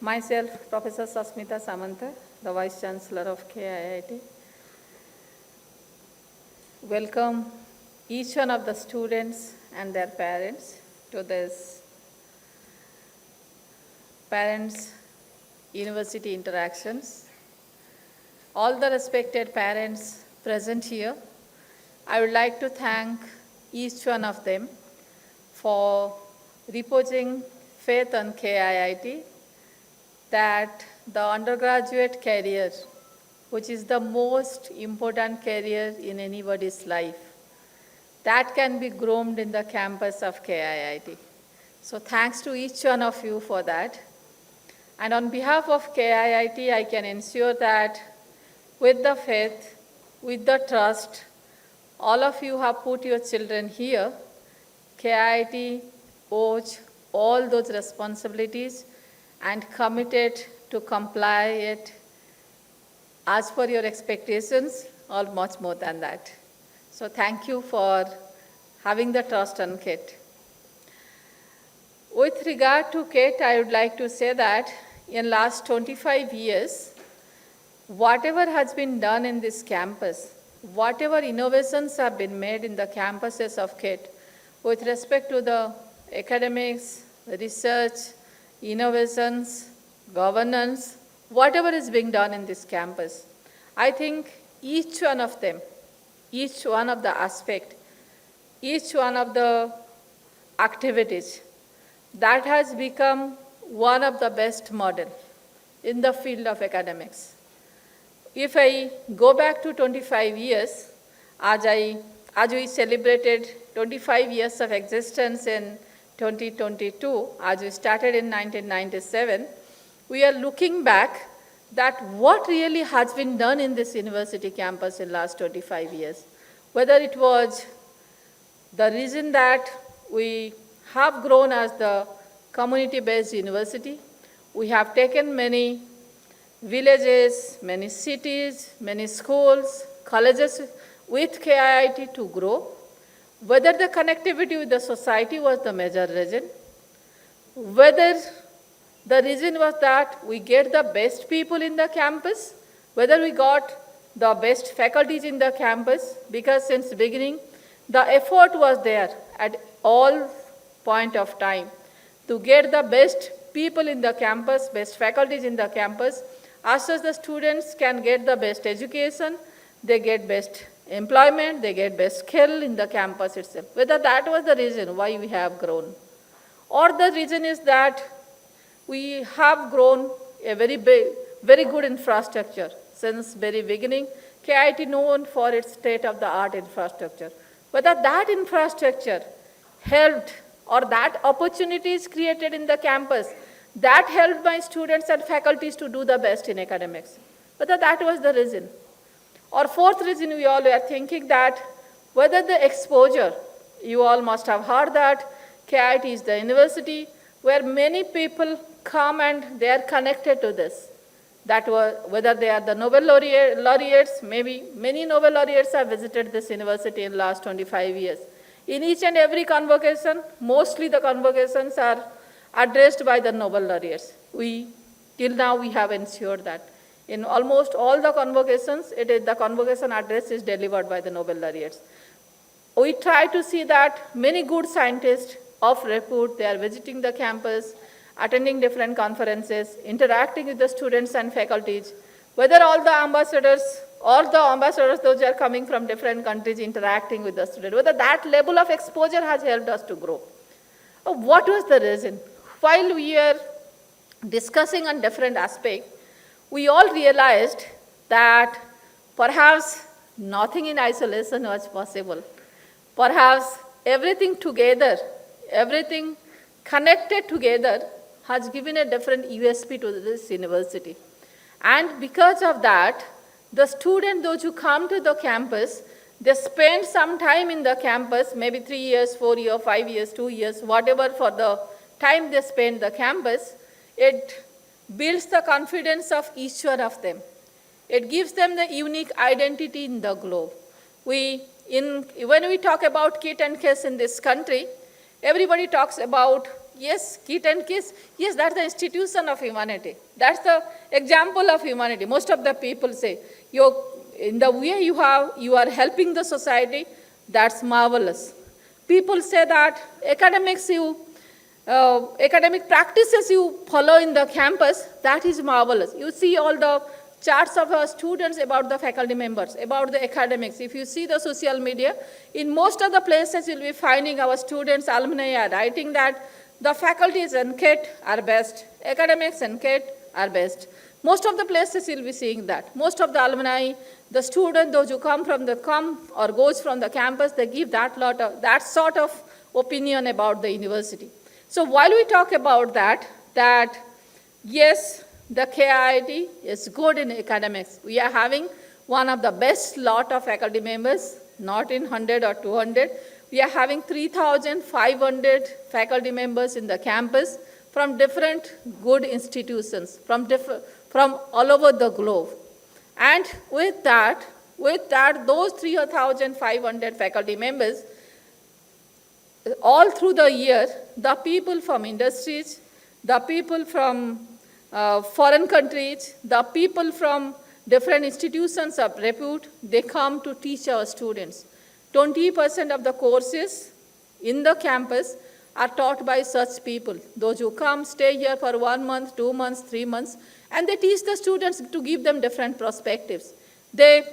Myself, Professor Sasmita Samanta, the Vice Chancellor of KIIT. Welcome each one of the students and their parents to this Parents University Interactions. All the respected parents present here, I would like to thank each one of them for reposing faith on KIIT that the undergraduate career, which is the most important career in anybody's life, that can be groomed in the campus of KIIT. So thanks to each one of you for that. And on behalf of KIIT, I can ensure that with the faith, with the trust, all of you have put your children here, KIIT owes all those responsibilities and committed to comply it as per your expectations or much more than that. So thank you for having the trust on KIT. With regard to KIT, I would like to say that in last 25 years, whatever has been done in this campus, whatever innovations have been made in the campuses of KIT with respect to the academics, research, innovations, governance, whatever is being done in this campus, I think each one of them, each one of the aspects, each one of the activities, that has become one of the best model in the field of academics. If I go back to 25 years, as we celebrated 25 years of existence in 2022, as we started in 1997, we are looking back that what really has been done in this university campus in last 25 years. Whether it was the reason that we have grown as the community-based university, we have taken many villages, many cities, many schools, colleges with KIIT to grow. Whether the connectivity with the society was the major reason, whether the reason was that we get the best people in the campus, whether we got the best faculties in the campus, because since beginning, the effort was there at all point of time to get the best people in the campus, best faculties in the campus, as such the students can get the best education, they get best employment, they get best skill in the campus itself. Whether that was the reason why we have grown, or the reason is that we have grown a very big, very good infrastructure since very beginning. KIIT known for its state-of-the-art infrastructure. Whether that infrastructure helped or that opportunities created in the campus that helped my students and faculties to do the best in academics. Whether that was the reason. Or fourth reason, we all were thinking that whether the exposure, you all must have heard that KIIT is the university where many people come and they are connected to this. That was, whether they are the Nobel laureates, maybe many Nobel laureates have visited this university in the last 25 years. In each and every convocation, mostly the convocations are addressed by the Nobel laureates. Till now we have ensured that. In almost all the convocations, the convocation address is delivered by the Nobel laureates. We try to see that many good scientists of repute, they are visiting the campus, attending different conferences, interacting with the students and faculties, whether all the ambassadors or the ambassadors, those are coming from different countries interacting with the students, whether that level of exposure has helped us to grow. What was the reason? While we are discussing on different aspects, we all realized that perhaps nothing in isolation was possible. Perhaps everything together, everything connected together has given a different USP to this university. And because of that, the students, those who come to the campus, they spend some time in the campus, maybe 3 years, 4 years, 5 years, 2 years, whatever for the time they spend the campus, it builds the confidence of each one of them. It gives them the unique identity in the globe. When we talk about KIT and KISS in this country, everybody talks about Yes, kit and kiss. Yes, that's the institution of humanity. That's the example of humanity. Most of the people say, in the way you are helping the society, that's marvelous. People say that academic practices you follow in the campus, that is marvelous. You see all the charts of our students about the faculty members, about the academics. If you see the social media, in most of the places you'll be finding our students, alumni are writing that the faculties and KIT are best, academics and KIT are best. Most of the places you'll be seeing that. Most of the alumni, the students, those who come or goes from the campus, they give that sort of opinion about the university. So while we talk about that yes, the KIIT is good in academics. We are having one of the best lot of faculty members, not in 100 or 200. We are having 3,500 faculty members in the campus from different good institutions, from all over the globe. And with that, those 3,500 faculty members, all through the year, the people from industries, the people from foreign countries, the people from different institutions of repute, they come to teach our students. 20% of the courses in the campus are taught by such people. Those who come, stay here for 1 month, 2 months, 3 months, and they teach the students to give them different perspectives. They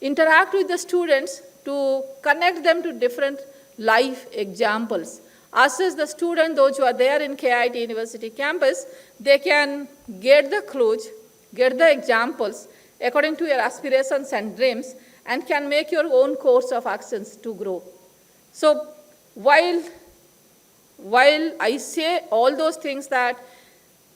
interact with the students to connect them to different life examples. Us as the students, those who are there in KIIT University campus, they can get the clues, get the examples according to your aspirations and dreams, and can make your own course of actions to grow. So while I say all those things that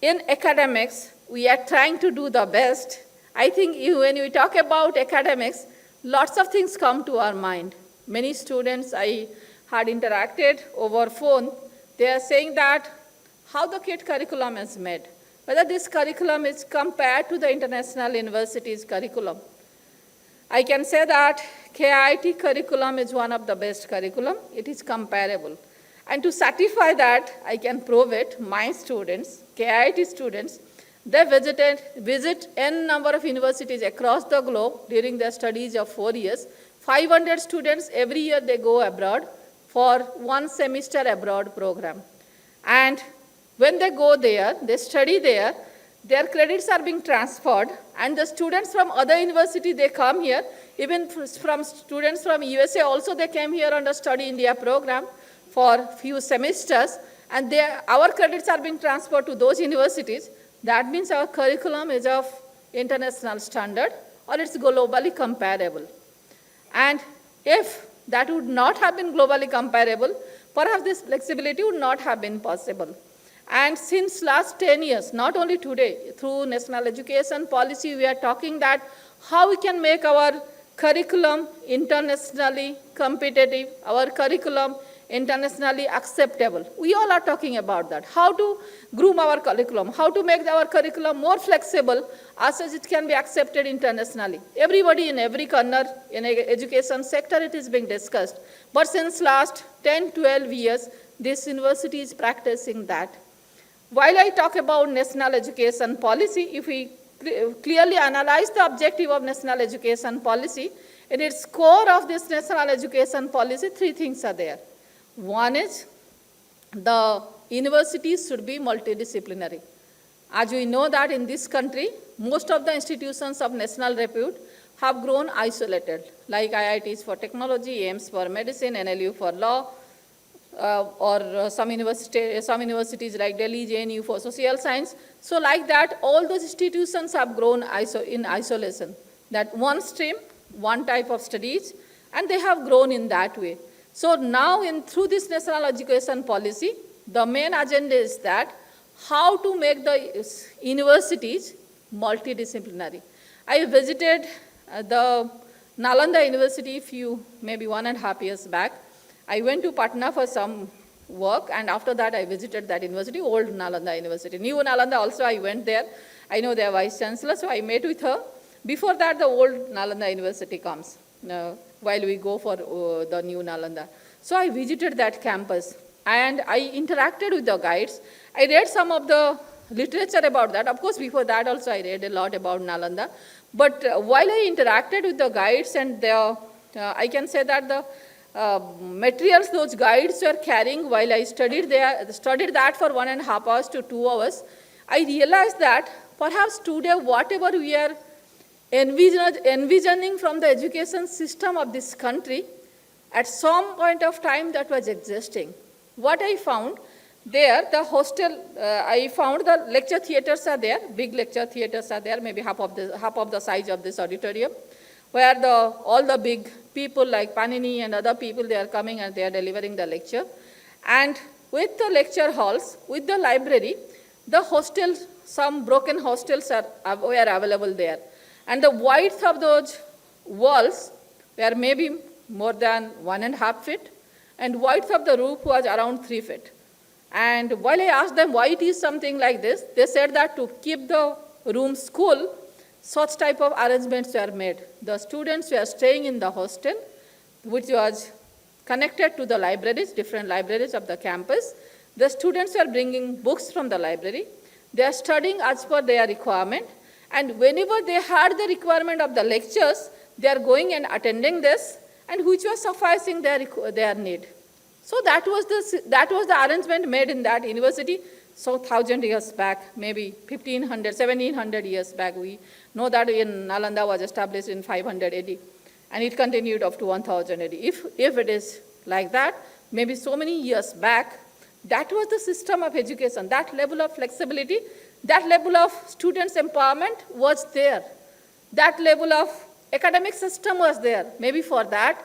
in academics, we are trying to do the best, I think when we talk about academics, lots of things come to our mind. Many students I had interacted over phone, they are saying that how the KIT curriculum is made, whether this curriculum is compared to the international university's curriculum. I can say that KIIT curriculum is one of the best curriculum. It is comparable. And to certify that, I can prove it. My students, KIIT students, they visit n number of universities across the globe during their studies of 4 years. 500 students every year they go abroad for 1 semester abroad program. And when they go there, they study there, their credits are being transferred, and the students from other university, they come here, even from students from USA also, they came here on the Study India program for few semesters, and our credits are being transferred to those universities. That means our curriculum is of international standard, or it's globally comparable. And if that would not have been globally comparable, perhaps this flexibility would not have been possible. And since last 10 years, not only today, through national education policy, we are talking that how we can make our curriculum internationally competitive, our curriculum internationally acceptable. We all are talking about that. How to groom our curriculum, how to make our curriculum more flexible as it can be accepted internationally. Everybody in every corner in education sector, it is being discussed. But since last 10, 12 years, this university is practicing that. While I talk about national education policy, if we clearly analyze the objective of national education policy, in its core of this national education policy, 3 things are there. One is the universities should be multidisciplinary. As we know that in this country, most of the institutions of national repute have grown isolated, like IITs for technology, AIMS for medicine, NLU for law, or some universities like Delhi, JNU for social science. So like that, all those institutions have grown in isolation. That one stream, one type of studies, and they have grown in that way. So now through this national education policy, the main agenda is that how to make the universities multidisciplinary. I visited the Nalanda University maybe 1.5 years back. I went to Patna for some work, and after that I visited that university, old Nalanda University. New Nalanda also I went there. I know their vice chancellor, so I met with her. Before that, the old Nalanda University comes while we go for the new Nalanda. So I visited that campus. and I interacted with the guides. I read some of the literature about that. Of course, before that also I read a lot about Nalanda. But while I interacted with the guides and I can say that the materials those guides were carrying while I studied that for 1.5 hours to 2 hours, I realized that perhaps today whatever we are envisioning from the education system of this country, at some point of time that was existing. What I found there, the hostel, I found the lecture theaters are there, big lecture theaters are there, maybe half of the size of this auditorium, where all the big people like Panini and other people, they are coming and they are delivering the lecture. And with the lecture halls, with the library, the hostels, some broken hostels were available there. And the width of those walls were maybe more than 1.5 feet, and width of the roof was around 3 feet. And while I asked them why it is something like this, they said that to keep the rooms cool, such type of arrangements were made. The students were staying in the hostel, which was connected to the libraries, different libraries of the campus. The students were bringing books from the library. They are studying as per their requirement. And whenever they had the requirement of the lectures, they are going and attending this, and which was sufficing their need. So that was the arrangement made in that university. So 1,000 years back, maybe 1,500, 1,700 years back, we know that in Nalanda was established in 500 AD, and it continued up to 1,000 AD. If it is like that, maybe so many years back, that was the system of education. That level of flexibility, that level of students' empowerment was there. That level of academic system was there. Maybe for that,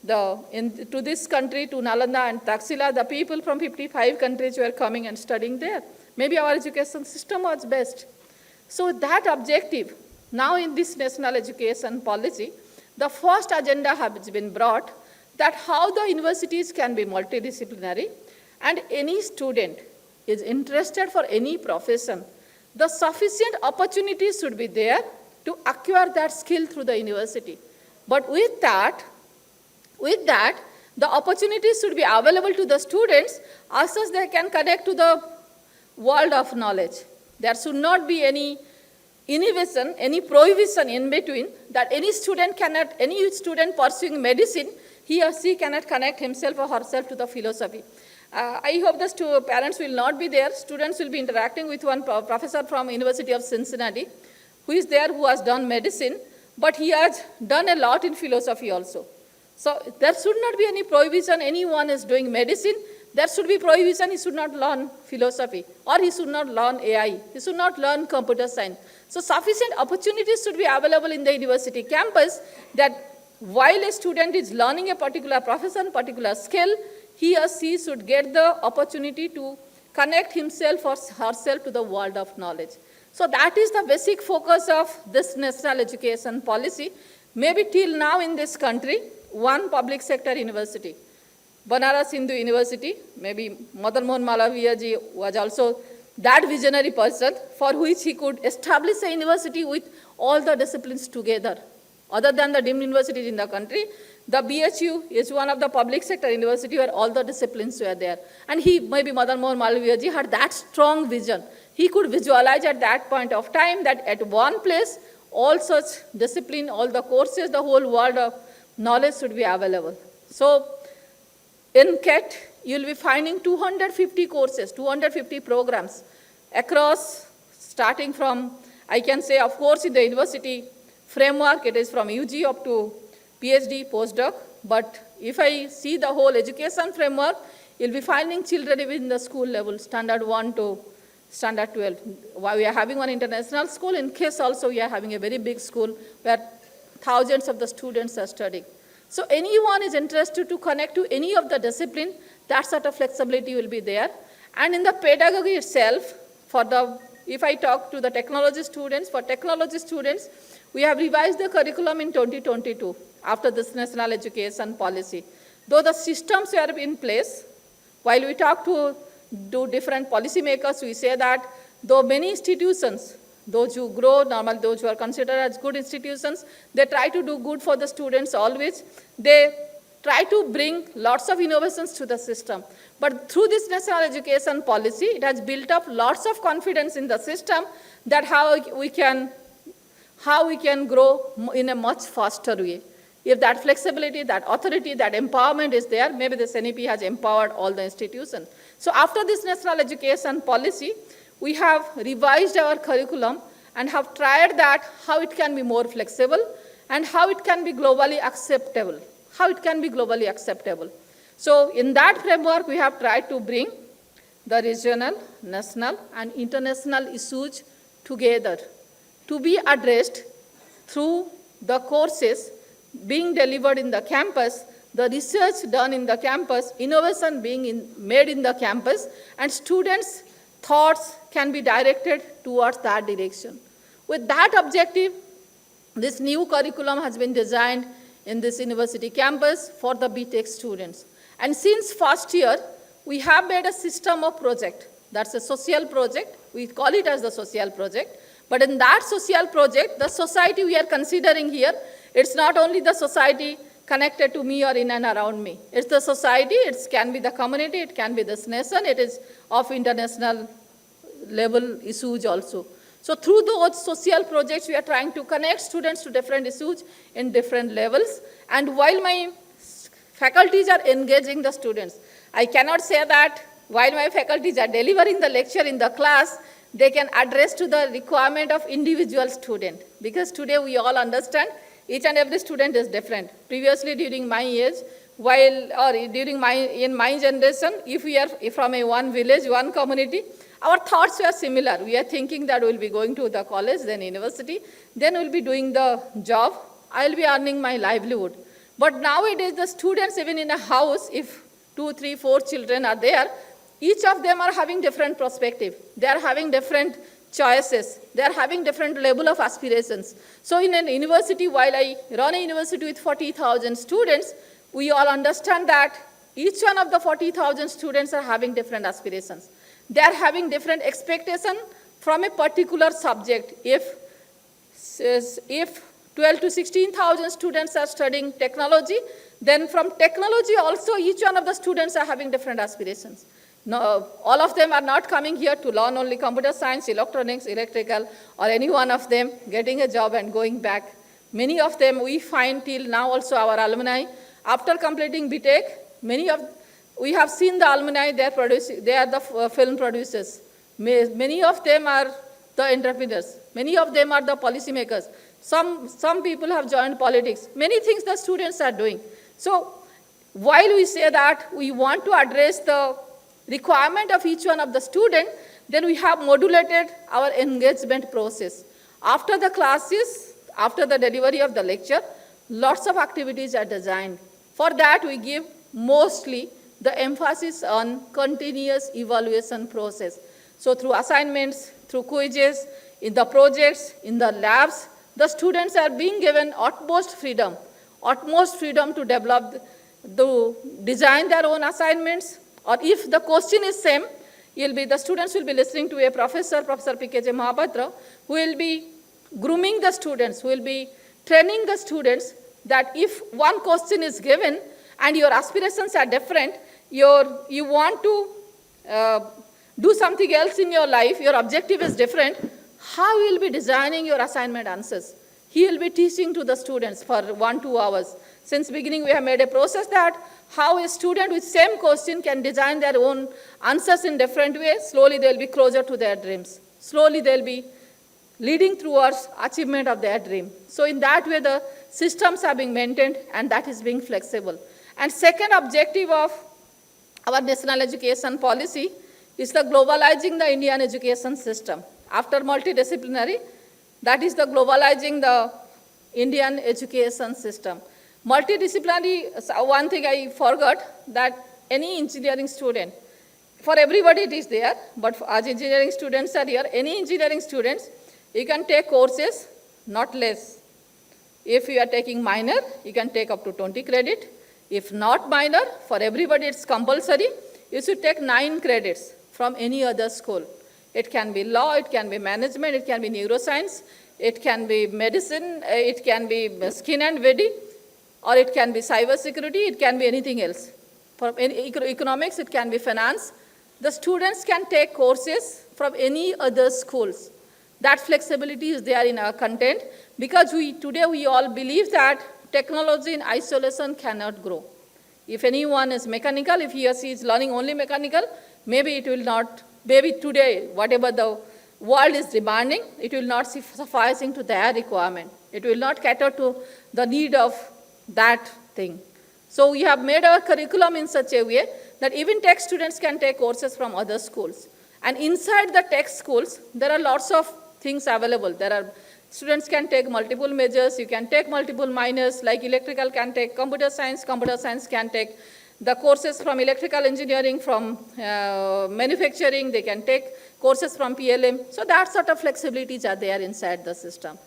to this country, to Nalanda and Taxila, the people from 55 countries were coming and studying there. Maybe our education system was best. So that objective, now in this national education policy, the first agenda has been brought that how the universities can be multidisciplinary, and any student is interested for any profession, the sufficient opportunities should be there to acquire that skill through the university. But with that, the opportunities should be available to the students as such they can connect to the world of knowledge. There should not be any inhibition, any prohibition in between, that any student pursuing medicine, he or she cannot connect himself or herself to the philosophy. I hope the parents will not be there. Students will be interacting with one professor from University of Cincinnati, who is there, who has done medicine, but he has done a lot in philosophy also. So there should not be any prohibition. Anyone is doing medicine, there should be prohibition. He should not learn philosophy, or he should not learn AI. He should not learn computer science. So sufficient opportunities should be available in the university campus that while a student is learning a particular profession, particular skill, he or she should get the opportunity to connect himself or herself to the world of knowledge. So that is the basic focus of this national education policy. Maybe till now in this country, one public sector university, Banaras Hindu University, maybe Madan Mohan Malaviya ji was also that visionary person for which he could establish a university with all the disciplines together. Other than the deemed universities in the country, the BHU is one of the public sector university where all the disciplines were there. And maybe Madan Mohan Malaviya ji had that strong vision. He could visualize at that point of time that at one place, all such discipline, all the courses, the whole world of knowledge should be available. So in KET, you'll be finding 250 courses, 250 programs across, starting from, I can say, of course, in the university framework, it is from UG up to PhD, postdoc. But if I see the whole education framework, you'll be finding children even in the school level, standard 1 to standard 12. While we are having one international school, in case also we are having a very big school where thousands of the students are studying. So anyone is interested to connect to any of the discipline, that sort of flexibility will be there. And in the pedagogy itself, if I talk to the technology students, for technology students, we have revised the curriculum in 2022 after this national education policy. Though the systems were in place, while we talk to different policymakers, we say that though many institutions, those who grow, normally those who are considered as good institutions, they try to do good for the students always. They try to bring lots of innovations to the system. But through this national education policy, it has built up lots of confidence in the system that how we can grow in a much faster way. If that flexibility, that authority, that empowerment is there, maybe this NEP has empowered all the institutions. So after this national education policy, we have revised our curriculum and have tried that how it can be more flexible and how it can be globally acceptable. So in that framework, we have tried to bring the regional, national, and international issues together to be addressed through the courses being delivered in the campus, the research done in the campus, innovation being made in the campus, and students' thoughts can be directed towards that direction. With that objective, this new curriculum has been designed in this university campus for the BTech students. And since first year, we have made a system of project. That's a social project. We call it as the social project. But in that social project, the society we are considering here, it's not only the society connected to me or in and around me. It's the society, it can be the community, it can be this nation, it is of international level issues also. So through those social projects, we are trying to connect students to different issues in different levels. And while my faculties are engaging the students, I cannot say that while my faculties are delivering the lecture in the class, they can address to the requirement of individual student. Because today we all understand each and every student is different. Previously during my age, in my generation, if we are from one village, one community, our thoughts were similar. We are thinking that we'll be going to the college, then university, then we'll be doing the job, I'll be earning my livelihood. But nowadays the students, even in a house, if 2, 3, 4 children are there, each of them are having different perspective. They are having different choices. They are having different level of aspirations. So in a university, while I run a university with 40,000 students, we all understand that each one of the 40,000 students are having different aspirations. They are having different expectation from a particular subject. If 12 to 16,000 students are studying technology, then from technology also each one of the students are having different aspirations. No, all of them are not coming here to learn only computer science, electronics, electrical, or any one of them getting a job and going back. Many of them we find till now also our alumni, after completing BTech, we have seen the alumni, they are the film producers. Many of them are the entrepreneurs. Many of them are the policymakers. Some people have joined politics. Many things the students are doing. So while we say that we want to address the requirement of each one of the student, then we have modulated our engagement process. After the classes, after the delivery of the lecture, lots of activities are designed. For that, we give mostly the emphasis on continuous evaluation process. So through assignments, through quizzes, in the projects, in the labs, the students are being given utmost freedom to develop, to design their own assignments. Or if the question is same, the students will be listening to a professor, Professor P.K.J. Mahapatra, who will be grooming the students, who will be training the students that if one question is given and your aspirations are different, you want to do something else in your life, your objective is different, how you will be designing your assignment answers? He will be teaching to the students for 1-2 hours. Since beginning, we have made a process that how a student with same question can design their own answers in different ways. Slowly, they will be closer to their dreams. Slowly, they will be leading towards achievement of their dream. So in that way, the systems are being maintained, and that is being flexible. And second objective of our national education policy is the globalizing the Indian education system. After multidisciplinary, that is the globalizing the Indian education system. Multidisciplinary, one thing I forgot, that any engineering student, for everybody it is there, but as engineering students are here, any engineering students, you can take courses, not less. If you are taking minor, you can take up to 20 credit. If not minor, for everybody it's compulsory, you should take 9 credits from any other school. It can be law, it can be management, it can be neuroscience, it can be medicine, it can be skin and body. or it can be cybersecurity, it can be anything else. From economics, it can be finance. The students can take courses from any other schools. That flexibility is there in our content, because today we all believe that technology in isolation cannot grow. If anyone is mechanical, if he or she is learning only mechanical, maybe it will not, maybe today, whatever the world is demanding, it will not sufficing to their requirement. It will not cater to the need of that thing. So we have made our curriculum in such a way that even tech students can take courses from other schools. And inside the tech schools, there are lots of things available. Students can take multiple majors, you can take multiple minors, like electrical can take computer science can take the courses from electrical engineering, from manufacturing, they can take courses from PLM. So that sort of flexibilities are there inside the system.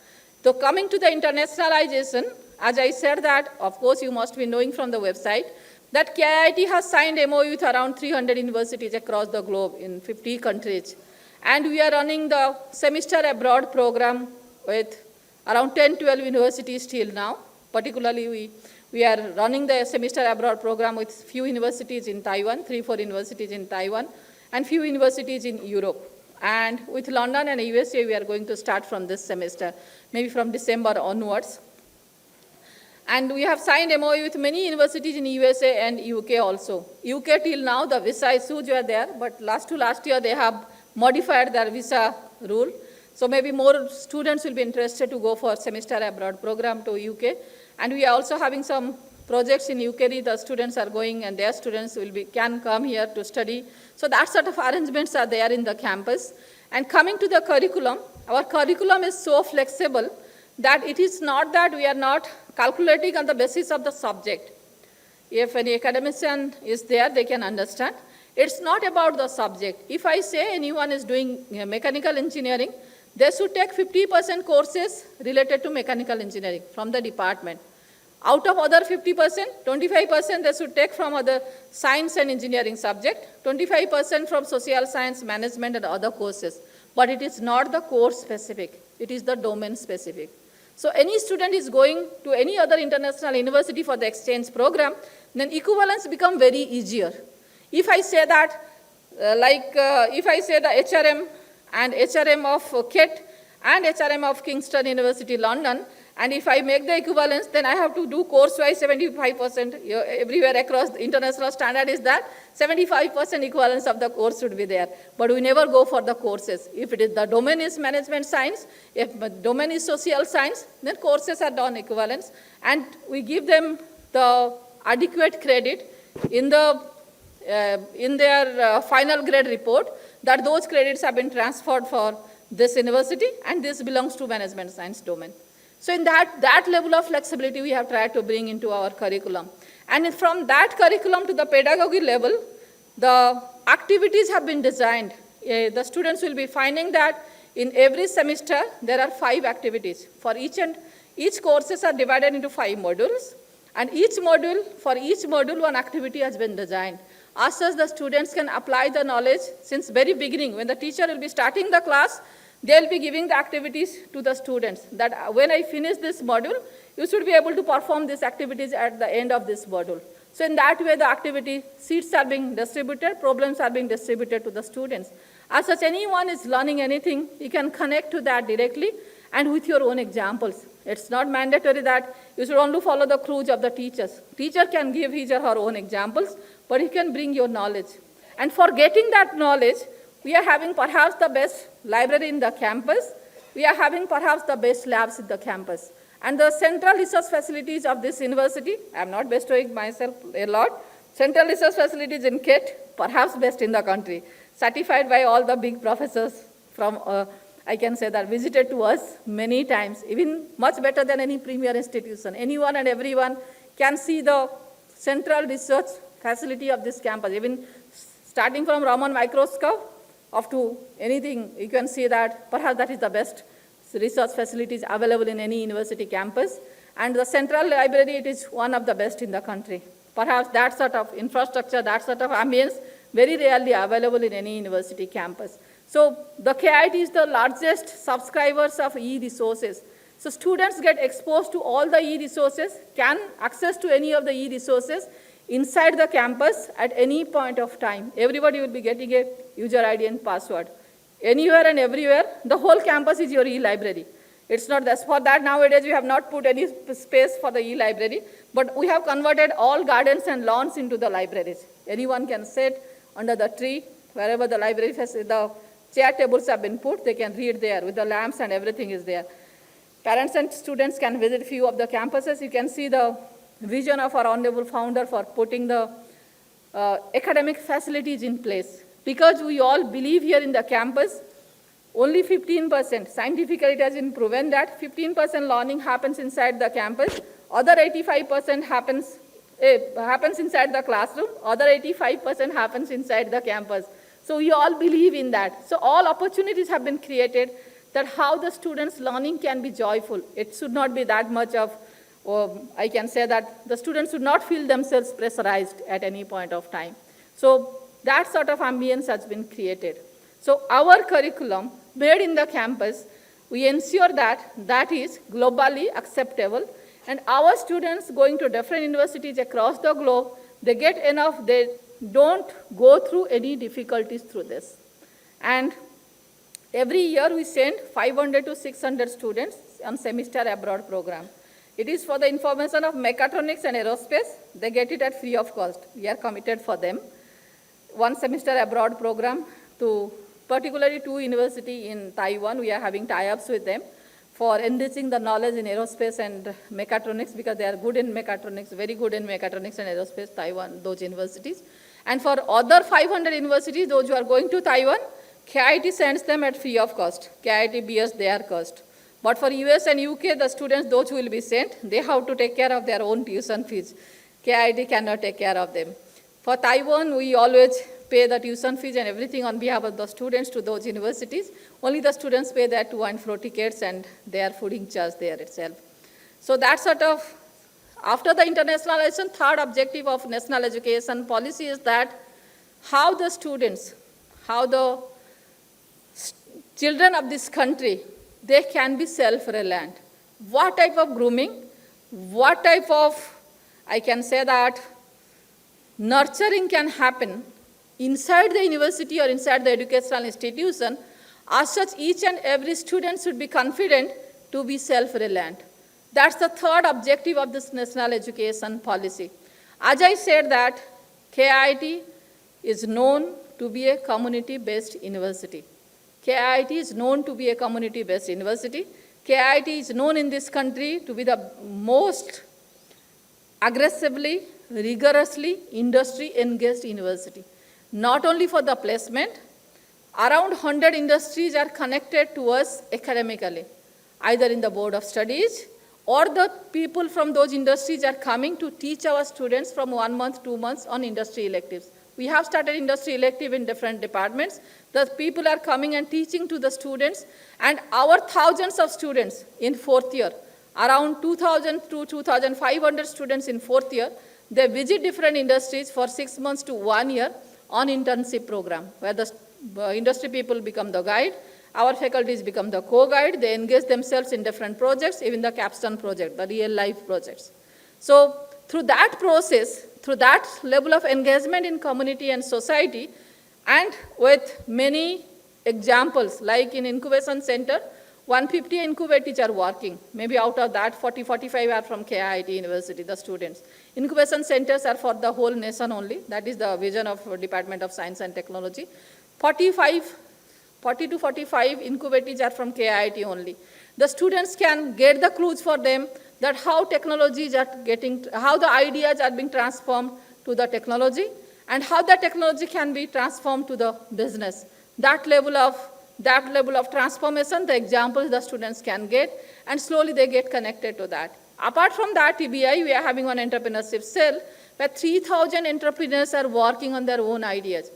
So coming to the internationalization, as I said that, of course, you must be knowing from the website, that KIIT has signed MOU with around 300 universities across the globe in 50 countries. And we are running the semester abroad program with around 10-12 universities till now. Particularly, we are running the semester abroad program with few universities in Taiwan, 3-4 universities in Taiwan, and few universities in Europe. And with London and USA, we are going to start from this semester, maybe from December onwards. And we have signed MOU with many universities in USA and UK also. UK till now, the visa issues were there, but last year, they have modified their visa rule. So maybe more students will be interested to go for semester abroad program to UK. And we are also having some projects in UK. The students are going and their students can come here to study. So that sort of arrangements are there in the campus. And coming to the curriculum, our curriculum is so flexible that it is not that we are not calculating on the basis of the subject. If any academician is there, they can understand. It's not about the subject. If I say anyone is doing mechanical engineering, they should take 50% courses related to mechanical engineering from the department. Out of other 50%, 25% they should take from other science and engineering subject, 25% from social science, management, and other courses. But it is not the course specific. It is the domain specific. So any student is going to any other international university for the exchange program, then equivalence become very easier. If I say that, if I say the HRM and HRM of KET and HRM of Kingston University, London, and if I make the equivalence, then I have to do course-wise 75%. Everywhere across the international standard is that 75% equivalence of the course should be there. But we never go for the courses. If it is the domain is management science, if the domain is social science, then courses are done equivalence. And we give them the adequate credit in their final grade report that those credits have been transferred for this university and this belongs to management science domain. So in that level of flexibility we have tried to bring into our curriculum. And from that curriculum to the pedagogy level, the activities have been designed. The students will be finding that in every semester there are 5 activities. For each courses are divided into 5 modules. And for each module, one activity has been designed. As such, the students can apply the knowledge since very beginning. When the teacher will be starting the class, they will be giving the activities to the students. That when I finish this module, you should be able to perform these activities at the end of this module. So in that way, the activity seats are being distributed, problems are being distributed to the students. As such, anyone is learning anything, you can connect to that directly and with your own examples. It's not mandatory that you should only follow the clues of the teachers. Teacher can give his or her own examples, but he can bring your knowledge. And for getting that knowledge, we are having perhaps the best library in the campus. We are having perhaps the best labs in the campus. And the central research facilities of this university, I'm not bestowing myself a lot, central research facilities in KET, perhaps best in the country, certified by all the big professors from, I can say that, visited to us many times, even much better than any premier institution. Anyone and everyone can see the central research facility of this campus, even starting from Raman microscope up to anything, you can see that perhaps that is the best research facilities available in any university campus. And the central library, it is one of the best in the country. Perhaps that sort of infrastructure, that sort of ambience, very rarely available in any university campus. So the KIIT is the largest subscribers of e-resources. So students get exposed to all the e-resources, can access to any of the e-resources inside the campus at any point of time. Everybody will be getting a user ID and password. Anywhere and everywhere, the whole campus is your e-library. It's not that. For that, nowadays, we have not put any space for the e-library, but we have converted all gardens and lawns into the libraries. Anyone can sit under the tree, wherever the library has, the chair tables have been put, they can read there with the lamps and everything is there. Parents and students can visit few of the campuses. You can see the vision of our honorable founder for putting the academic facilities in place. Because we all believe here in the campus, only 15%, scientifically it has been proven that 15% learning happens inside the campus, other 85% happens inside the classroom, other 85% happens inside the campus. So we all believe in that. So all opportunities have been created that how the students' learning can be joyful. It should not be that much of, I can say that the students should not feel themselves pressurized at any point of time. So that sort of ambience has been created. So our curriculum made in the campus, we ensure that that is globally acceptable, and our students going to different universities across the globe, they get enough, they don't go through any difficulties through this. And every year we send 500 to 600 students on semester abroad program. It is for the information of mechatronics and aerospace. They get it at free of cost. We are committed for them. One semester abroad program to particularly 2 universities in Taiwan. We are having tie-ups with them for enriching the knowledge in aerospace and mechatronics, because they are good in mechatronics, very good in mechatronics and aerospace, Taiwan, those universities. And for other 500 universities, those who are going to Taiwan, KIT sends them at free of cost. KIT bears their cost. But for US and UK, the students, those who will be sent, they have to take care of their own tuition fees. KIT cannot take care of them. For Taiwan, we always pay the tuition fees and everything on behalf of the students to those universities. Only the students pay their to and fro tickets and their fooding charge there itself. So that sort of, after the internationalization, third objective of national education policy is that how the students, how the children of this country, they can be self-reliant. What type of grooming, what type of, I can say that, nurturing can happen inside the university or inside the educational institution, as such each and every student should be confident to be self-reliant. That's the third objective of this national education policy. As I said that KIT is known to be a community-based university. KIT is known to be a community-based university. KIT is known in this country to be the most aggressively, rigorously industry-engaged university. Not only for the placement, around 100 industries are connected to us academically, either in the board of studies or the people from those industries are coming to teach our students from 1 month, 2 months on industry electives. We have started industry elective in different departments. The people are coming and teaching to the students, and our thousands of students in 4th year, around 2,000 to 2,500 students in 4th year, they visit different industries for 6 months to 1 year on internship program, where the industry people become the guide, our faculties become the co-guide, they engage themselves in different projects, even the capstone project, the real life projects. So through that process, through that level of engagement in community and society, and with many examples, like in incubation center, 150 incubators are working. Maybe out of that, 40, 45 are from KIT University, the students. Incubation centers are for the whole nation only. That is the vision of Department of Science and Technology. 40 to 45 incubators are from KIT only. The students can get the clues for them that how technologies are getting, how the ideas are being transformed to the technology, and how the technology can be transformed to the business. That level of transformation, the examples the students can get, and slowly they get connected to that. Apart from that, TBI, we are having one entrepreneurship cell where 3,000 entrepreneurs are working on their own ideas.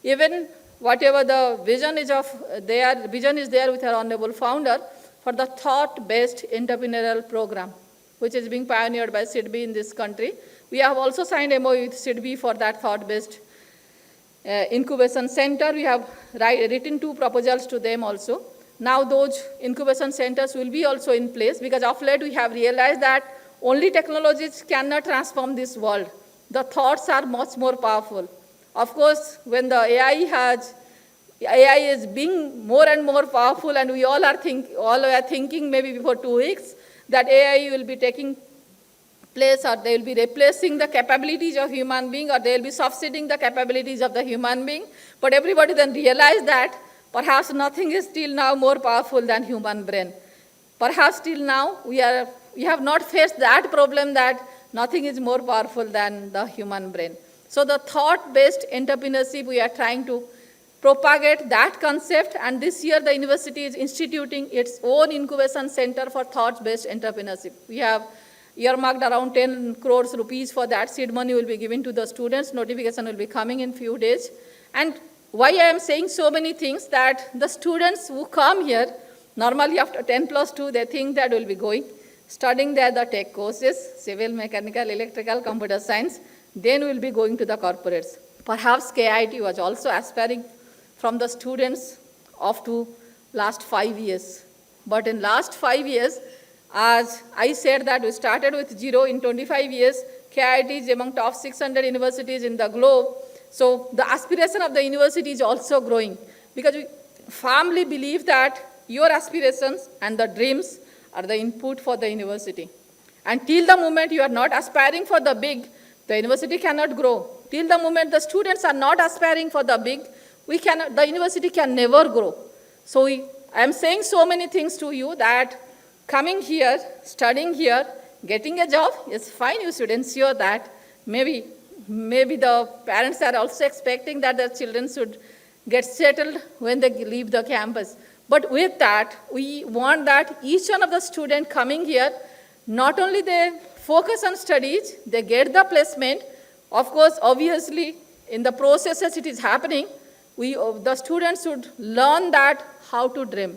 Even whatever the vision is of, their vision is there with our honorable founder for the thought-based entrepreneurial program, which is being pioneered by SIDBI in this country. We have also signed MOU with SIDBI for that thought-based incubation center. We have written 2 proposals to them also. now those incubation centers will be also in place, because of late we have realized that only technologies cannot transform this world. The thoughts are much more powerful. Of course, when the AI is being more and more powerful, and we all are thinking maybe before 2 weeks that AI will be taking place, or they will be replacing the capabilities of human being, or they will be substituting the capabilities of the human being. But everybody then realized that perhaps nothing is still now more powerful than human brain. Perhaps still now we have not faced that problem that nothing is more powerful than the human brain. So the thought-based entrepreneurship, we are trying to propagate that concept, and this year the university is instituting its own incubation center for thought-based entrepreneurship. We have earmarked around 10 crores rupees for that. Seed money will be given to the students. Notification will be coming in few days. And why I am saying so many things, that the students who come here, normally after 10+2, they think that will be going, studying there the tech courses, civil, mechanical, electrical, computer science, then will be going to the corporates. Perhaps KIT was also aspiring from the students up to last 5 years. But in last 5 years, as I said that we started with 0, in 25 years, KIT is among top 600 universities in the globe. So the aspiration of the university is also growing, because we firmly believe that your aspirations and the dreams are the input for the university. And till the moment you are not aspiring for the big, the university cannot grow. Till the moment the students are not aspiring for the big, the university can never grow. So I am saying so many things to you, that coming here, studying here, getting a job is fine. You should ensure that maybe the parents are also expecting that their children should get settled when they leave the campus. But with that, we want that each one of the students coming here, not only they focus on studies, they get the placement. Of course, obviously, in the process as it is happening, the students should learn that how to dream.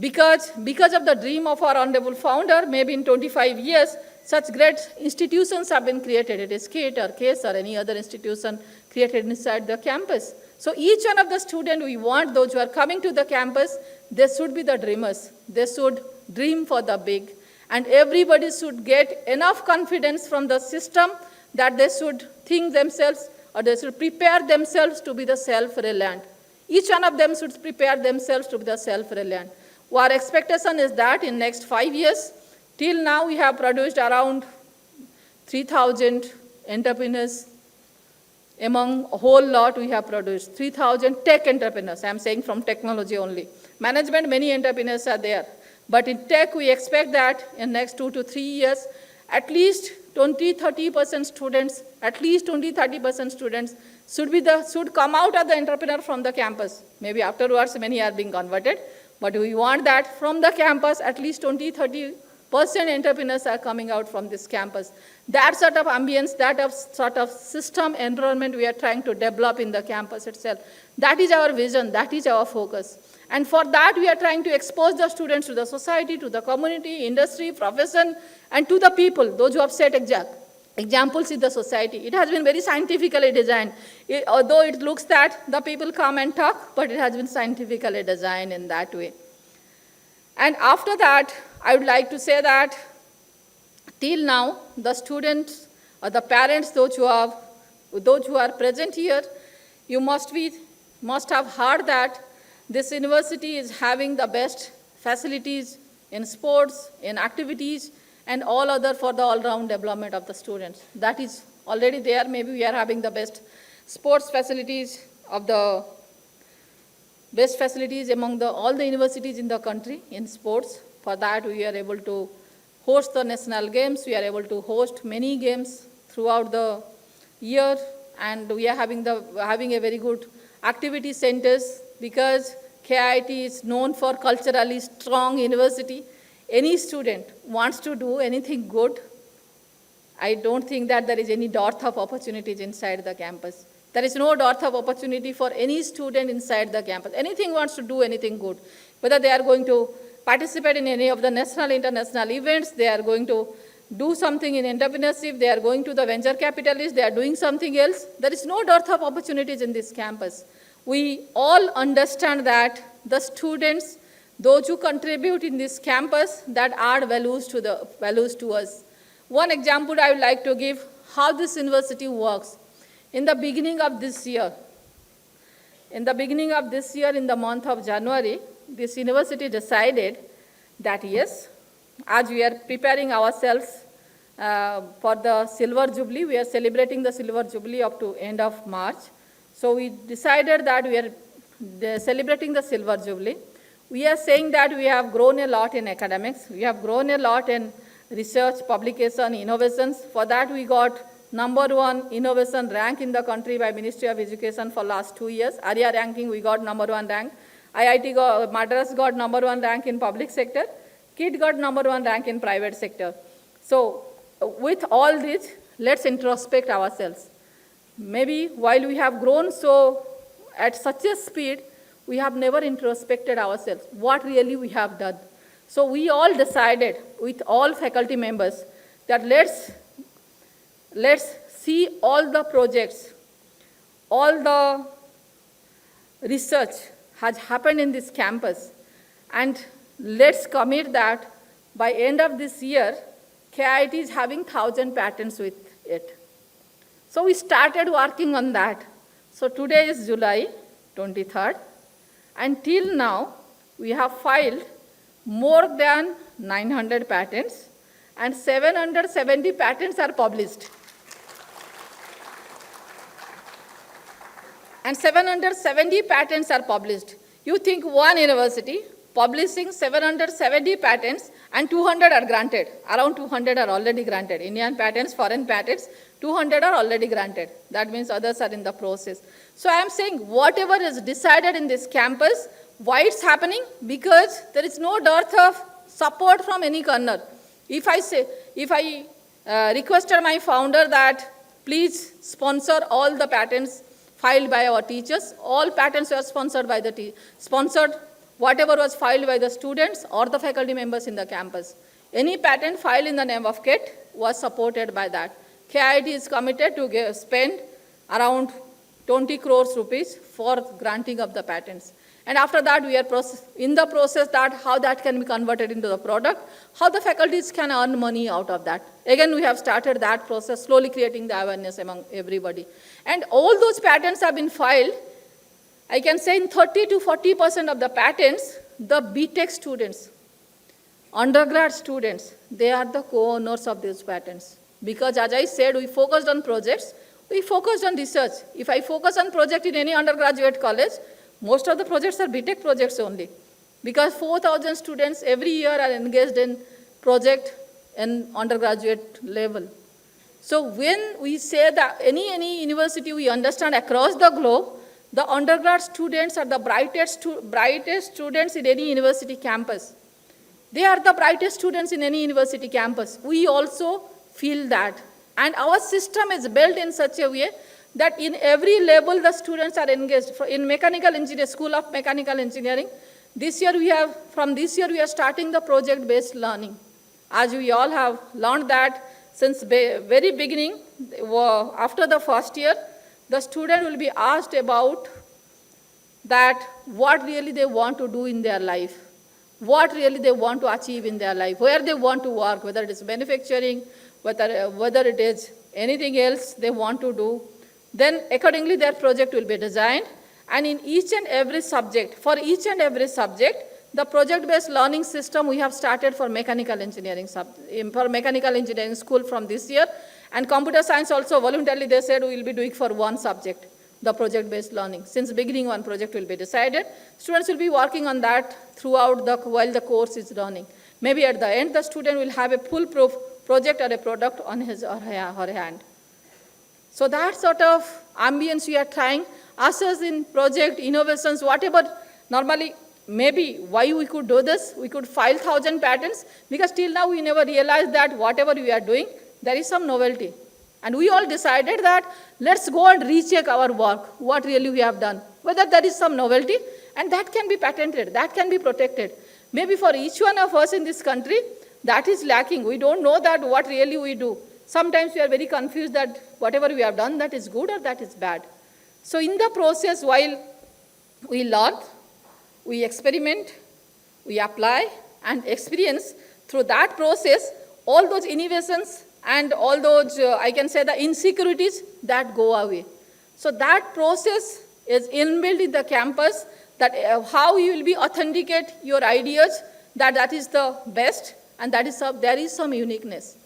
Because of the dream of our honorable founder, maybe in 25 years, such great institutions have been created. It is KIT or CASE or any other institution created inside the campus. So each one of the students, we want those who are coming to the campus, they should be the dreamers. They should dream for the big. And everybody should get enough confidence from the system that they should think themselves, or they should prepare themselves to be the self-reliant. Each one of them should prepare themselves to be the self-reliant. Our expectation is that in next 5 years, till now we have produced around 3,000 entrepreneurs. Among a whole lot we have produced 3,000 tech entrepreneurs. I am saying from technology only. Management, many entrepreneurs are there. But in tech, we expect that in next 2 to 3 years, at least 20-30% students, should come out of the entrepreneur from the campus. Maybe afterwards, many are being converted. But we want that from the campus, at least 20-30% entrepreneurs are coming out from this campus. That sort of ambience, sort of system environment we are trying to develop in the campus itself. That is our vision, that is our focus. And for that, we are trying to expose the students to the society, to the community, industry, profession, and to the people, those who have set examples in the society. It has been very scientifically designed. Although it looks that the people come and talk, but it has been scientifically designed in that way. And after that, I would like to say that till now, the students or the parents, those who are present here, you must have heard that this university is having the best facilities in sports, in activities, and all other for the all-round development of the students. That is already there. Maybe we are having the best sports facilities among all the universities in the country in sports. For that, we are able to host the national games. We are able to host many games throughout the year, and we are having a very good activity centers, because KIT is known for culturally strong university. Any student wants to do anything good, I don't think that there is any dearth of opportunities inside the campus. There is no dearth of opportunity for any student inside the campus. Anything wants to do anything good, whether they are going to participate in any of the national, international events, they are going to do something in entrepreneurship, they are going to the venture capitalists, they are doing something else. There is no dearth of opportunities in this campus. We all understand that the students those who contribute in this campus that add values to us. One example I would like to give how this university works. In the beginning of this year, in the month of January, this university decided that yes, as we are preparing ourselves for the Silver Jubilee, we are celebrating the Silver Jubilee up to end of March. So we decided that we are celebrating the Silver Jubilee. We are saying that we have grown a lot in academics. We have grown a lot in research, publication, innovations. For that, we got #1 innovation rank in the country by Ministry of Education for last 2 years. ARIA ranking, we got #1 rank. IIT Madras got #1 rank in public sector. KIT got #1 rank in private sector. So with all this, let's introspect ourselves. Maybe while we have grown so at such a speed, we have never introspected ourselves, what really we have done. So we all decided with all faculty members that let's see all the projects, all the research has happened in this campus, and let's commit that by end of this year, KIT is having 1,000 patents with it. So we started working on that. So today is July 23rd, and till now we have filed more than 900 patents, and 770 patents are published. And 770 patents are published. You think one university publishing 770 patents and 200 are granted. Around 200 are already granted. Indian patents, foreign patents, 200 are already granted. That means others are in the process. So I am saying whatever is decided in this campus, why it's happening? Because there is no dearth of support from any corner. If I requested my founder that please sponsor all the patents filed by our teachers, all patents were sponsored by sponsored whatever was filed by the students or the faculty members in the campus. Any patent filed in the name of KIT was supported by that. KIT is committed to spend around 20 crores rupees for granting of the patents. And after that, we are in the process that how that can be converted into the product, how the faculties can earn money out of that. Again, we have started that process, slowly creating the awareness among everybody. And all those patents have been filed. I can say in 30 to 40% of the patents, the BTech students, undergrad students, they are the co-owners of these patents. Because as I said, we focused on projects, we focused on research. If I focus on project in any undergraduate college, most of the projects are BTech projects only. Because 4,000 students every year are engaged in project in undergraduate level. So when we say that any university we understand across the globe, the undergrad students are the brightest students in any university campus. They are the brightest students in any university campus. We also feel that. And our system is built in such a way that in every level the students are engaged. In mechanical engineering, School of Mechanical Engineering, from this year we are starting the project-based learning. As we all have learned that since very beginning, after the first year, the student will be asked about that what really they want to do in their life, what really they want to achieve in their life, where they want to work, whether it is manufacturing, whether it is anything else they want to do. Then accordingly their project will be designed, and in each and every subject, for each and every subject, the project-based learning system we have started for mechanical engineering school from this year, and computer science also voluntarily they said we will be doing for one subject, the project-based learning. Since beginning one project will be decided, students will be working on that throughout while the course is running. Maybe at the end the student will have a foolproof project or a product on his or her hand. So that sort of ambience we are trying, us in project, innovations, whatever. Normally, maybe why we could do this, we could file 1,000 patents, because till now we never realized that whatever we are doing, there is some novelty. And we all decided that let's go and recheck our work, what really we have done, whether there is some novelty, and that can be patented, that can be protected. Maybe for each one of us in this country, that is lacking. We don't know that what really we do. Sometimes we are very confused that whatever we have done, that is good or that is bad. So in the process, while we learn, we experiment, We apply and experience through that process all those innovations and all those, I can say, the insecurities that go away. So that process is inbuilt in the campus, that how you will be authenticate your ideas, that is the best, and that is there is some uniqueness.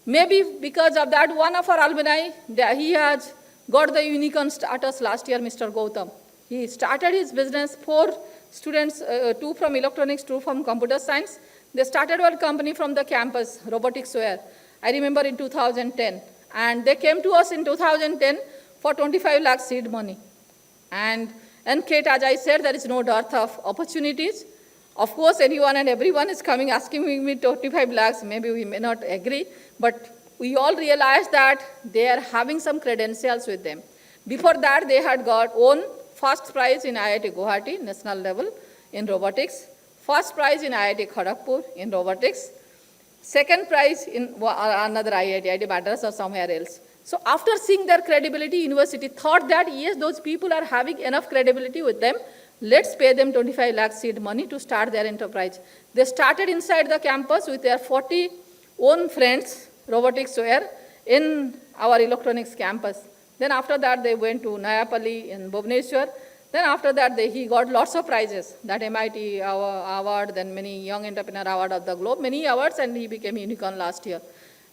Maybe because of that, one of our alumni, he has got the unicorn status last year, Mr. Gautam. He started his business, 4 students, 2 from electronics, 2 from computer science. They started one company from the campus, Robotics Ware. I remember in 2010. And they came to us in 2010 for 25 lakh seed money. And Kate, as I said, there is no dearth of opportunities. Of course, anyone and everyone is coming asking me 25 lakhs. Maybe we may not agree, but we all realize that they are having some credentials with them. Before that, they had got won first prize in IIT Guwahati, national level, in robotics. First prize in IIT Kharagpur in robotics. Second prize in another IIT Madras or somewhere else. So after seeing their credibility, university thought that, yes, those people are having enough credibility with them. Let's pay them 25 lakh seed money to start their enterprise. They started inside the campus with their 40 own friends, robotics were, in our electronics campus. Then after that, they went to Nayapalli in Bhubaneswar. Then after that, he got lots of prizes, that MIT award, then many Young Entrepreneur Award of the Globe, many awards, and he became unicorn last year.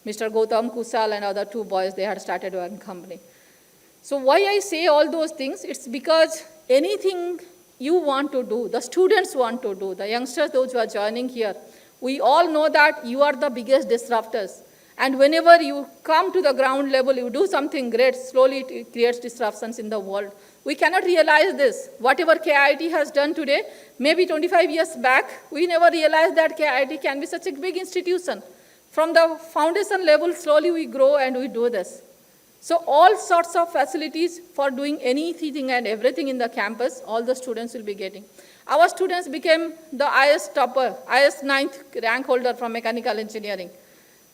Mr. Gautam, Kusal, and other 2 boys, they had started one company. So why I say all those things, it's because anything you want to do, the students want to do, the youngsters, those who are joining here, we all know that you are the biggest disruptors. And whenever you come to the ground level, you do something great, slowly it creates disruptions in the world. We cannot realize this. Whatever KIIT has done today, maybe 25 years back, we never realized that KIIT can be such a big institution. From the foundation level, slowly we grow and we do this. So all sorts of facilities for doing anything and everything in the campus, all the students will be getting. Our students became the IS topper, IS 9th rank holder from mechanical engineering.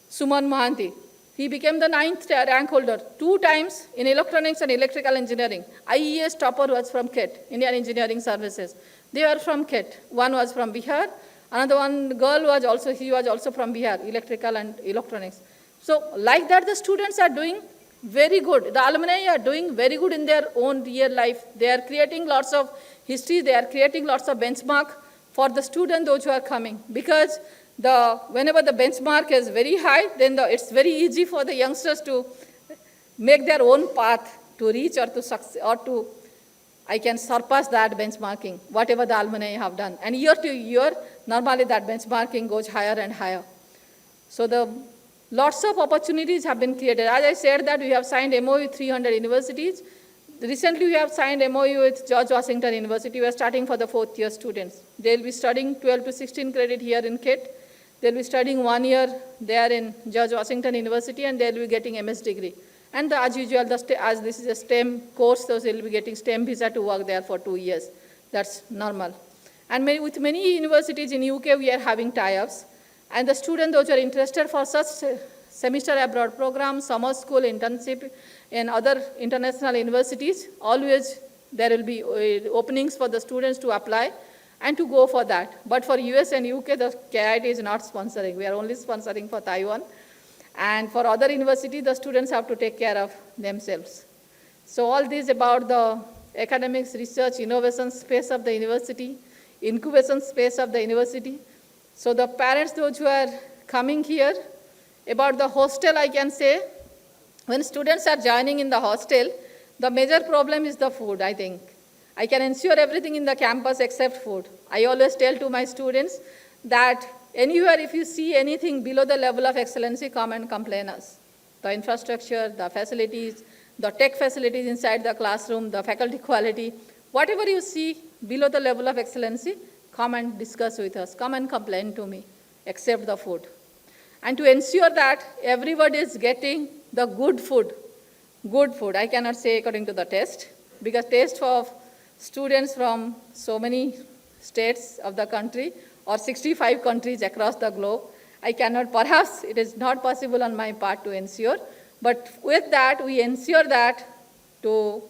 Suman Mohanty, he became the 9th rank holder 2 times in electronics and electrical engineering. IES topper was from KET, Indian Engineering Services. They were from KET. One was from Bihar. Another one girl was also from Bihar, electrical and electronics. So like that, the students are doing very good. The alumni are doing very good in their own real life. They are creating lots of history. They are creating lots of benchmark for the students, those who are coming. Because whenever the benchmark is very high, then it's very easy for the youngsters to make their own path to reach or to succeed or to, I can surpass that benchmarking, whatever the alumni have done. And year to year, normally that benchmarking goes higher and higher. So lots of opportunities have been created. As I said that we have signed MOU with 300 universities. Recently we have signed MOU with George Washington University. We are starting for the 4th year students. They'll be studying 12 to 16 credit here in KIT. They'll be studying 1 year there in George Washington University, and they'll be getting MS degree. And as usual, as this is a STEM course, so they'll be getting STEM visa to work there for 2 years. That's normal. And with many universities in UK, we are having tie-ups. And the students, those who are interested for such semester abroad program, summer school, internship in other international universities, always there will be openings for the students to apply and to go for that. But for US and UK, the KIIT is not sponsoring. We are only sponsoring for Taiwan. And for other universities, the students have to take care of themselves. So all this about the academics, research, innovation space of the university, incubation space of the university. So the parents, those who are coming here, about the hostel, I can say, when students are joining in the hostel, the major problem is the food, I think. I can ensure everything in the campus except food. I always tell to my students that anywhere if you see anything below the level of excellency, come and complain us. The infrastructure, the facilities, the tech facilities inside the classroom, the faculty quality, whatever you see below the level of excellency, come and discuss with us, come and complain to me, except the food. And to ensure that everybody is getting the good food, I cannot say according to the taste, because taste of students from so many states of the country or 65 countries across the globe, I cannot, perhaps it is not possible on my part to ensure, but with that we ensure that to,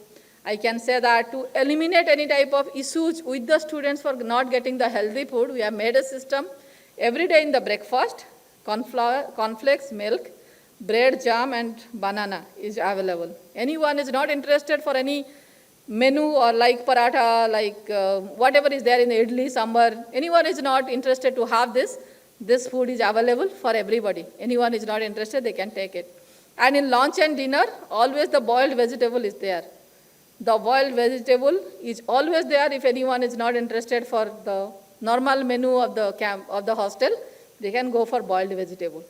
I can say that to eliminate any type of issues with the students for not getting the healthy food, we have made a system every day in the breakfast, cornflakes, milk, bread, jam, and banana is available. Anyone is not interested for any menu or like paratha, like whatever is there in the idli, sambar, anyone is not interested to have this food is available for everybody. Anyone is not interested, they can take it. And in lunch and dinner, always the boiled vegetable is there. The boiled vegetable is always there. If anyone is not interested for the normal menu of the camp, of the hostel, they can go for boiled vegetable.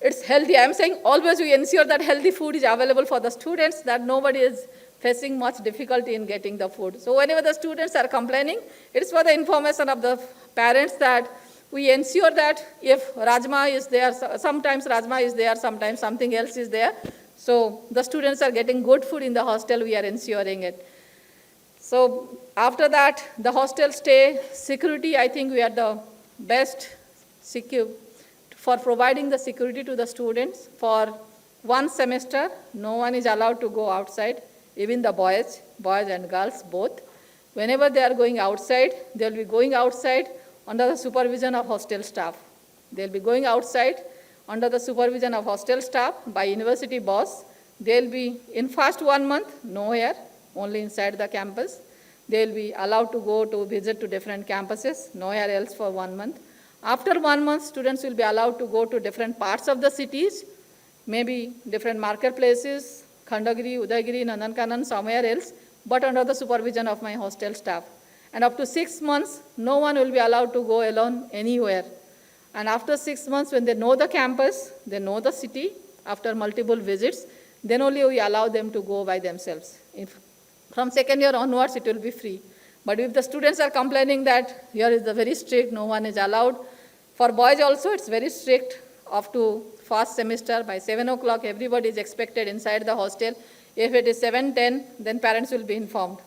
It's healthy. I am saying always we ensure that healthy food is available for the students, that nobody is facing much difficulty in getting the food. So whenever the students are complaining, it's for the information of the parents that we ensure that if rajma is there, sometimes rajma is there, sometimes something else is there. So the students are getting good food in the hostel, we are ensuring it. So after that, the hostel stay, security, I think we are the best secure for providing the security to the students. For one semester, no one is allowed to go outside, even the boys and girls both. Whenever they are going outside, they will be going outside under the supervision of hostel staff. They will be going outside under the supervision of hostel staff by university boss. They will be in first 1 month, nowhere, only inside the campus. They will be allowed to go to visit to different campuses, nowhere else for 1 month. After 1 month, students will be allowed to go to different parts of the cities, maybe different marketplaces, Khandagiri, Udaygiri, Nandankanan, somewhere else, but under the supervision of my hostel staff. And up to 6 months, no one will be allowed to go alone anywhere. And after 6 months, when they know the campus, they know the city, after multiple visits, then only we allow them to go by themselves. If from second year onwards, it will be free. But if the students are complaining that here is the very strict, no one is allowed. For boys also, it's very strict. Up to first semester, by 7 o'clock, everybody is expected inside the hostel. If it is 7:10, then parents will be informed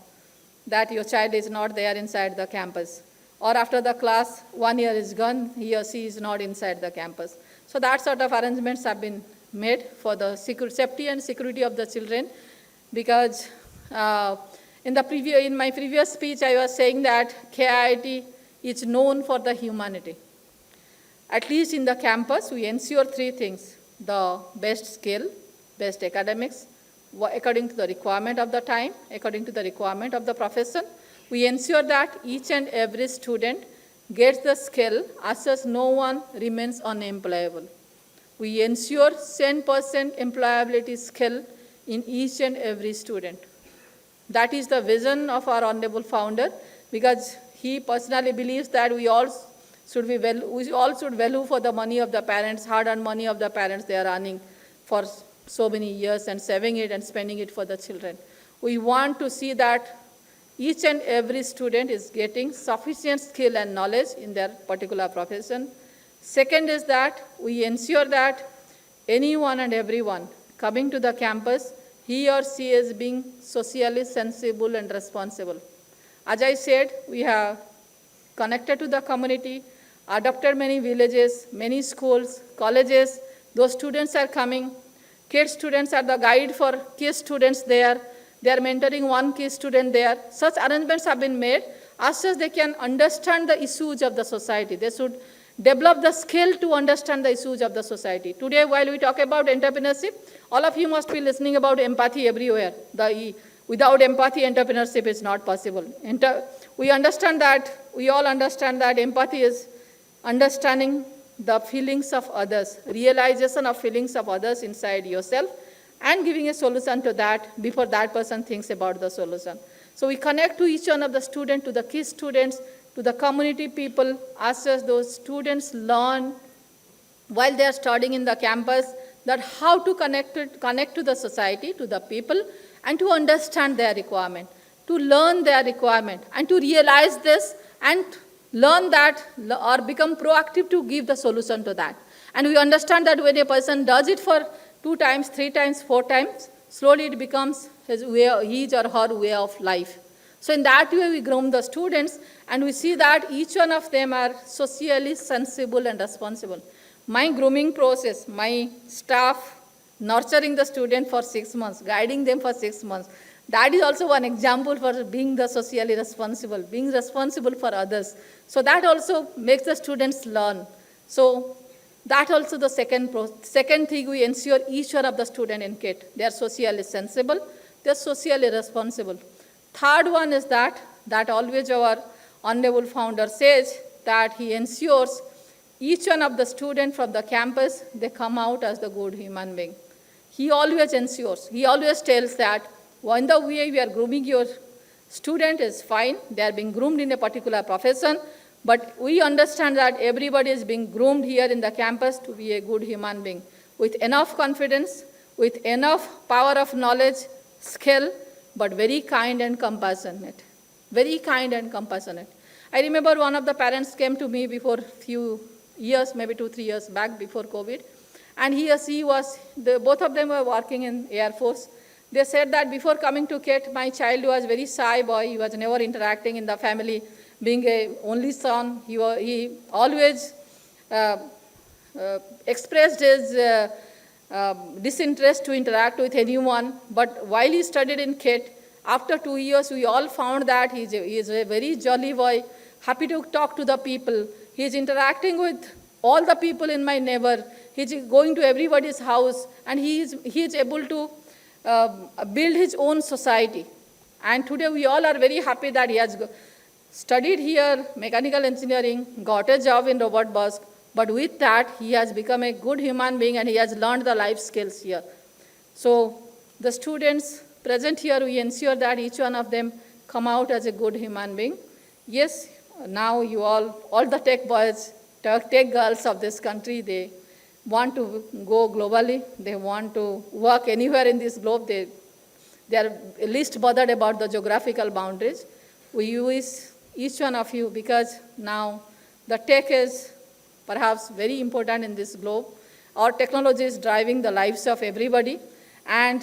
that your child is not there inside the campus. Or after the class, 1 year is gone, he or she is not inside the campus. So that sort of arrangements have been made for the safety and security of the children, because in my previous speech, I was saying that KIIT is known for the humanity. At least in the campus, we ensure 3 things: the best skill, best academics, according to the requirement of the time, according to the requirement of the profession. We ensure that each and every student gets the skill, as such no one remains unemployable. We ensure 10% employability skill in each and every student. That is the vision of our honorable founder, because he personally believes that we all should value for the money of the parents, hard-earned money of the parents they are earning for so many years and saving it and spending it for the children. We want to see that each and every student is getting sufficient skill and knowledge in their particular profession. Second is that we ensure that anyone and everyone coming to the campus, he or she is being socially sensible and responsible. As I said, we have connected to the community, adopted many villages, many schools, colleges. Those students are coming. KID students are the guide for KID students there. They are mentoring one KID student there. Such arrangements have been made as such they can understand the issues of the society. They should develop the skill to understand the issues of the society. Today, while we talk about entrepreneurship, all of you must be listening about empathy everywhere. Without empathy, entrepreneurship is not possible. We all understand that empathy is understanding the feelings of others, realization of feelings of others inside yourself, and giving a solution to that before that person thinks about the solution. So we connect to each one of the students, to the key students, to the community people, as those students learn while they are studying in the campus that how to connect to the society, to the people, and to understand their requirement, to learn their requirement, and to realize this and learn that or become proactive to give the solution to that. And we understand that when a person does it for 2 times, 3 times, 4 times, slowly it becomes his or her way of life. So in that way, we groom the students, and we see that each one of them are socially sensible and responsible. My grooming process, my staff nurturing the student for 6 months, guiding them for 6 months, That is also one example for being the socially responsible, being responsible for others. So that also makes the students learn. So that also the second thing, we ensure each one of the student in KIT, they are socially sensible, they are socially responsible. Third one is that always our honorable founder says that he ensures each one of the students from the campus, they come out as the good human being. He always ensures, he always tells that when the way we are grooming your student is fine, they are being groomed in a particular profession, but we understand that everybody is being groomed here in the campus to be a good human being with enough confidence, with enough power of knowledge, skill, but very kind and compassionate. Very kind and compassionate. I remember one of the parents came to me before a few years, maybe 2-3 years back before COVID, and he or she was, both of them were working in Air Force. They said that before coming to KIT, my child was very shy boy. He was never interacting in the family. Being a only son, he always expressed his disinterest to interact with anyone. But while he studied in KIT, after 2 years, we all found that he is a very jolly boy, happy to talk to the people. He is interacting with all the people in my neighbor. He is going to everybody's house, and he is able to build his own society. And today we all are very happy that he has studied here, mechanical engineering, got a job in Robert Bosch, but with that he has become a good human being and he has learned the life skills here. So the students present here, we ensure that each one of them come out as a good human being. Yes, now you all the tech boys, tech girls of this country, they want to go globally. They want to work anywhere in this globe. They are least bothered about the geographical boundaries. We wish each one of you, because now the tech is perhaps very important in this globe. Our technology is driving the lives of everybody, and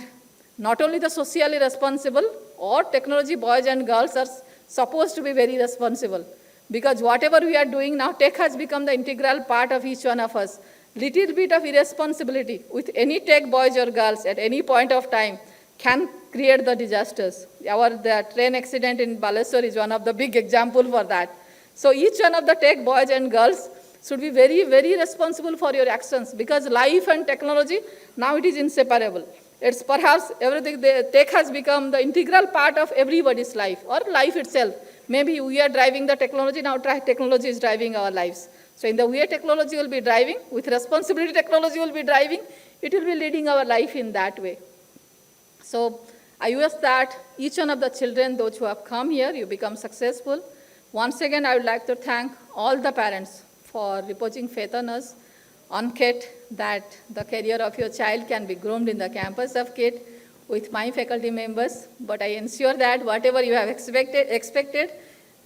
not only the socially responsible, all technology boys and girls are supposed to be very responsible, because whatever we are doing now, tech has become the integral part of each one of us. Little bit of irresponsibility with any tech boys or girls at any point of time can create the disasters. The train accident in Baleswar is one of the big examples for that. So each one of the tech boys and girls should be very, very responsible for your actions, because life and technology, now it is inseparable. It's perhaps everything, the tech has become the integral part of everybody's life, or life itself. Maybe we are driving the technology, now technology is driving our lives. So in the way technology will be driving, with responsibility technology will be driving, it will be leading our life in that way. So I wish that each one of the children, those who have come here, you become successful. Once again, I would like to thank all the parents for reposing faith on us, on KIT, that the career of your child can be groomed in the campus of KIT with my faculty members. But I ensure that whatever you have expected,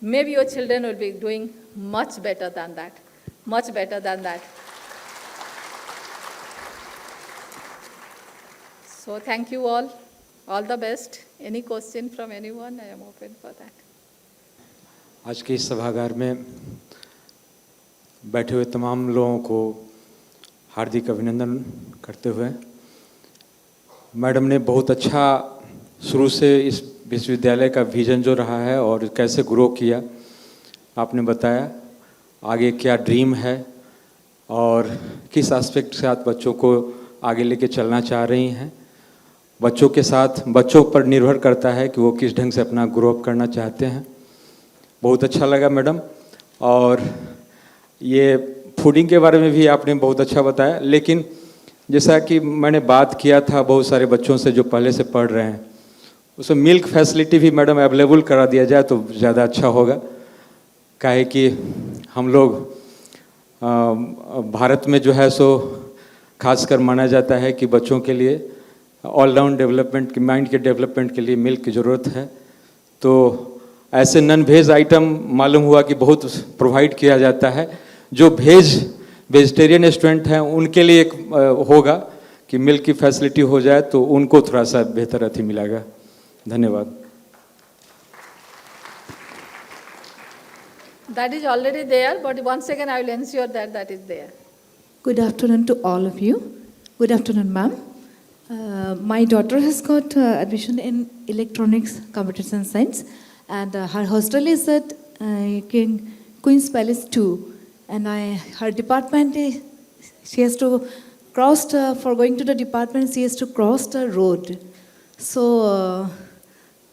maybe your children will be doing much better than that. Much better than that. So thank you all the best. Any question from anyone? I am open for that. आज के इस सभागार में बैठे हुए तमाम लोगों को हार्दिक अभिनंदन करते हुए, मैडम ने बहुत अच्छा शुरू से इस विश्वविद्यालय का विजन जो रहा है और कैसे ग्रो किया आपने बताया, आगे क्या ड्रीम है और किस एस्पेक्ट के साथ बच्चों को आगे लेके चलना चाह रही हैं। बच्चों के साथ, बच्चों पर निर्भर करता है कि वो किस ढंग से अपना ग्रो अप करना चाहते हैं। बहुत अच्छा लगा मैडम। और ये फूडिंग के बारे में भी आपने बहुत अच्छा बताया, लेकिन जैसा कि मैंने बात किया था बहुत सारे बच्चों से जो पहले से पढ़ रहे हैं, उसमें मिल्क फैसिलिटी भी मैडम अवेलेबल करा दिया जाए तो ज़्यादा अच्छा होगा। काहे कि हम लोग भारत में जो है सो खासकर माना जाता है कि बच्चों के लिए ऑलराउंड डेवलपमेंट, माइंड के डेवलपमेंट के लिए मिल्क की ज़रूरत है। तो ऐसे नॉन वेज आइटम मालूम हुआ कि बहुत प्रोवाइड किया जाता है। जो वेजिटेरियन स्टूडेंट हैं उनके लिए एक होगा कि मिल्क की फैसिलिटी हो जाए तो उनको थोड़ा सा बेहतर अति मिलेगा। धन्यवाद। That is already there, but once again I will ensure that is there. Good afternoon to all of you. Good afternoon, ma'am. My daughter has got admission in electronics, computers and science, and her hostel is at Queen's Palace 2. And her department, she has to cross, for going to the department, she has to cross the road. So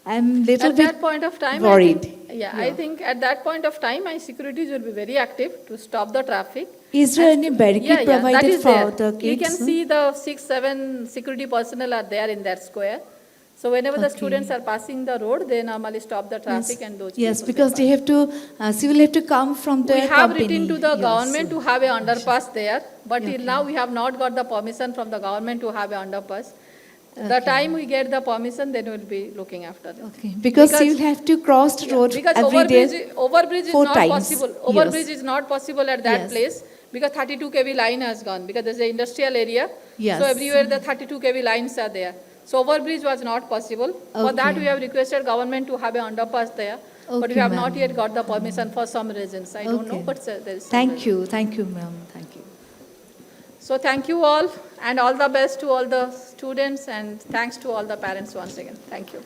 I'm little At bit that point of time, worried. I think at that point of time, my securities will be very active to stop the traffic. Is there any barricade that provided is for there. the kids? You can see the 6-7 security personnel are there in that square. So whenever the Okay. students are passing the road, they normally stop the traffic and those Yes, people, because they have to, she will have to come from the we have company. written to the Yes. government to have a underpass there, but till Okay. now we have not got the permission from the government to have a underpass. The Okay. time we get the permission, then we'll be looking after that. Okay, because Because- you will have to cross the road Because every day. overbridge is 4 not times. possible. Yes. Overbridge is not possible at that Yes. place because 32 kV line has gone because there's an industrial area. Yes. So everywhere the 32 kV lines are there. So overbridge was not possible. For that Okay. we have requested government to have an underpass there. But Okay, we have ma'am. not yet got the permission for some reasons. I don't know, Okay. but there is some Thank reason. you, ma'am. Thank you. So thank you all and all the best to all the students and thanks to all the parents once again. Thank you.